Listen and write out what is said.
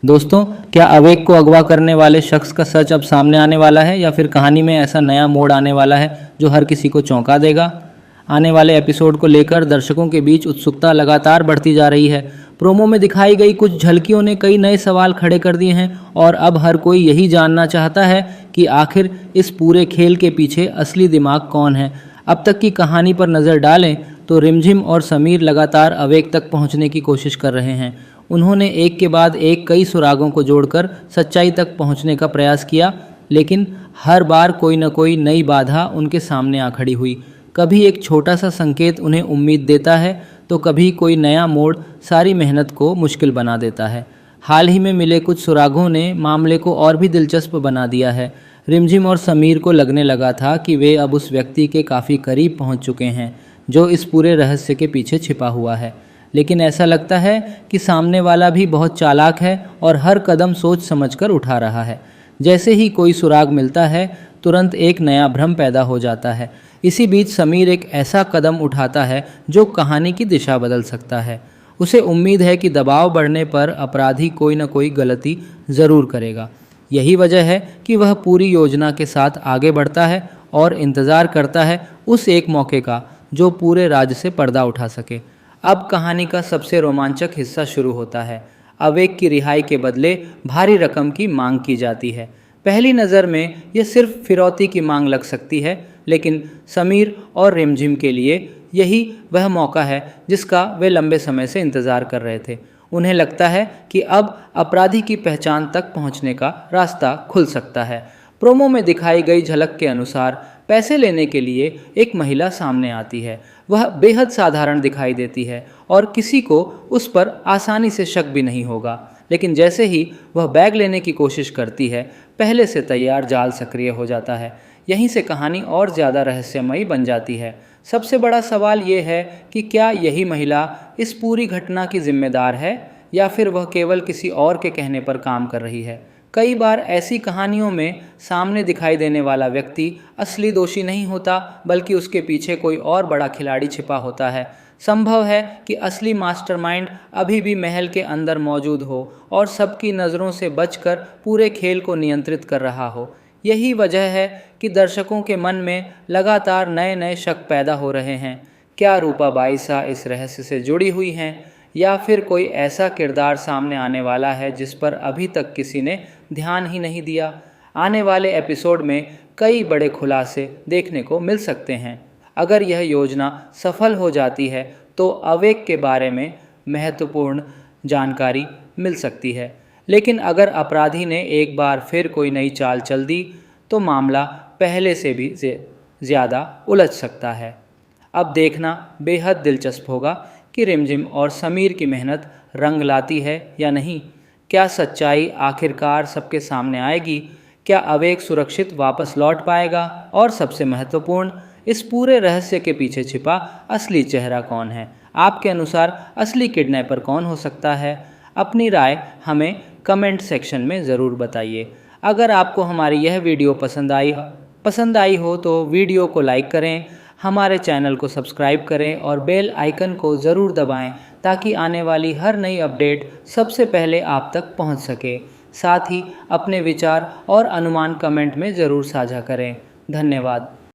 दोस्तों, क्या अवेक को अगवा करने वाले शख्स का सच अब सामने आने वाला है या फिर कहानी में ऐसा नया मोड़ आने वाला है जो हर किसी को चौंका देगा? आने वाले एपिसोड को लेकर दर्शकों के बीच उत्सुकता लगातार बढ़ती जा रही है। प्रोमो में दिखाई गई कुछ झलकियों ने कई नए सवाल खड़े कर दिए हैं और अब हर कोई यही जानना चाहता है कि आखिर इस पूरे खेल के पीछे असली दिमाग कौन है। अब तक की कहानी पर नज़र डालें तो रिमझिम और समीर लगातार अवेक तक पहुंचने की कोशिश कर रहे हैं। उन्होंने एक के बाद एक कई सुरागों को जोड़कर सच्चाई तक पहुंचने का प्रयास किया, लेकिन हर बार कोई न कोई नई बाधा उनके सामने आ खड़ी हुई। कभी एक छोटा सा संकेत उन्हें उम्मीद देता है तो कभी कोई नया मोड़ सारी मेहनत को मुश्किल बना देता है। हाल ही में मिले कुछ सुरागों ने मामले को और भी दिलचस्प बना दिया है। रिमझिम और समीर को लगने लगा था कि वे अब उस व्यक्ति के काफ़ी करीब पहुंच चुके हैं जो इस पूरे रहस्य के पीछे छिपा हुआ है, लेकिन ऐसा लगता है कि सामने वाला भी बहुत चालाक है और हर कदम सोच समझकर उठा रहा है। जैसे ही कोई सुराग मिलता है तुरंत एक नया भ्रम पैदा हो जाता है। इसी बीच समीर एक ऐसा कदम उठाता है जो कहानी की दिशा बदल सकता है। उसे उम्मीद है कि दबाव बढ़ने पर अपराधी कोई न कोई गलती ज़रूर करेगा। यही वजह है कि वह पूरी योजना के साथ आगे बढ़ता है और इंतज़ार करता है उस एक मौके का जो पूरे राज्य से पर्दा उठा सके। अब कहानी का सबसे रोमांचक हिस्सा शुरू होता है। अवेक की रिहाई के बदले भारी रकम की मांग की जाती है। पहली नज़र में यह सिर्फ फिरौती की मांग लग सकती है, लेकिन समीर और रिमझिम के लिए यही वह मौका है जिसका वे लंबे समय से इंतज़ार कर रहे थे। उन्हें लगता है कि अब अपराधी की पहचान तक पहुंचने का रास्ता खुल सकता है। प्रोमो में दिखाई गई झलक के अनुसार पैसे लेने के लिए एक महिला सामने आती है। वह बेहद साधारण दिखाई देती है और किसी को उस पर आसानी से शक भी नहीं होगा, लेकिन जैसे ही वह बैग लेने की कोशिश करती है पहले से तैयार जाल सक्रिय हो जाता है। यहीं से कहानी और ज़्यादा रहस्यमयी बन जाती है। सबसे बड़ा सवाल ये है कि क्या यही महिला इस पूरी घटना की जिम्मेदार है या फिर वह केवल किसी और के कहने पर काम कर रही है। कई बार ऐसी कहानियों में सामने दिखाई देने वाला व्यक्ति असली दोषी नहीं होता, बल्कि उसके पीछे कोई और बड़ा खिलाड़ी छिपा होता है। संभव है कि असली मास्टरमाइंड अभी भी महल के अंदर मौजूद हो और सबकी नज़रों से बचकर पूरे खेल को नियंत्रित कर रहा हो। यही वजह है कि दर्शकों के मन में लगातार नए नए शक पैदा हो रहे हैं। क्या रूपा बाईसा इस रहस्य से जुड़ी हुई हैं या फिर कोई ऐसा किरदार सामने आने वाला है जिस पर अभी तक किसी ने ध्यान ही नहीं दिया। आने वाले एपिसोड में कई बड़े खुलासे देखने को मिल सकते हैं। अगर यह योजना सफल हो जाती है तो अवेक के बारे में महत्वपूर्ण जानकारी मिल सकती है, लेकिन अगर अपराधी ने एक बार फिर कोई नई चाल चल दी तो मामला पहले से भी ज़्यादा उलझ सकता है। अब देखना बेहद दिलचस्प होगा कि रिमझिम और समीर की मेहनत रंग लाती है या नहीं। क्या सच्चाई आखिरकार सबके सामने आएगी? क्या अवेक सुरक्षित वापस लौट पाएगा? और सबसे महत्वपूर्ण, इस पूरे रहस्य के पीछे छिपा असली चेहरा कौन है? आपके अनुसार असली किडनैपर कौन हो सकता है? अपनी राय हमें कमेंट सेक्शन में ज़रूर बताइए। अगर आपको हमारी यह वीडियो पसंद आई हो तो वीडियो को लाइक करें, हमारे चैनल को सब्सक्राइब करें और बेल आइकन को ज़रूर दबाएं ताकि आने वाली हर नई अपडेट सबसे पहले आप तक पहुंच सके। साथ ही अपने विचार और अनुमान कमेंट में ज़रूर साझा करें। धन्यवाद।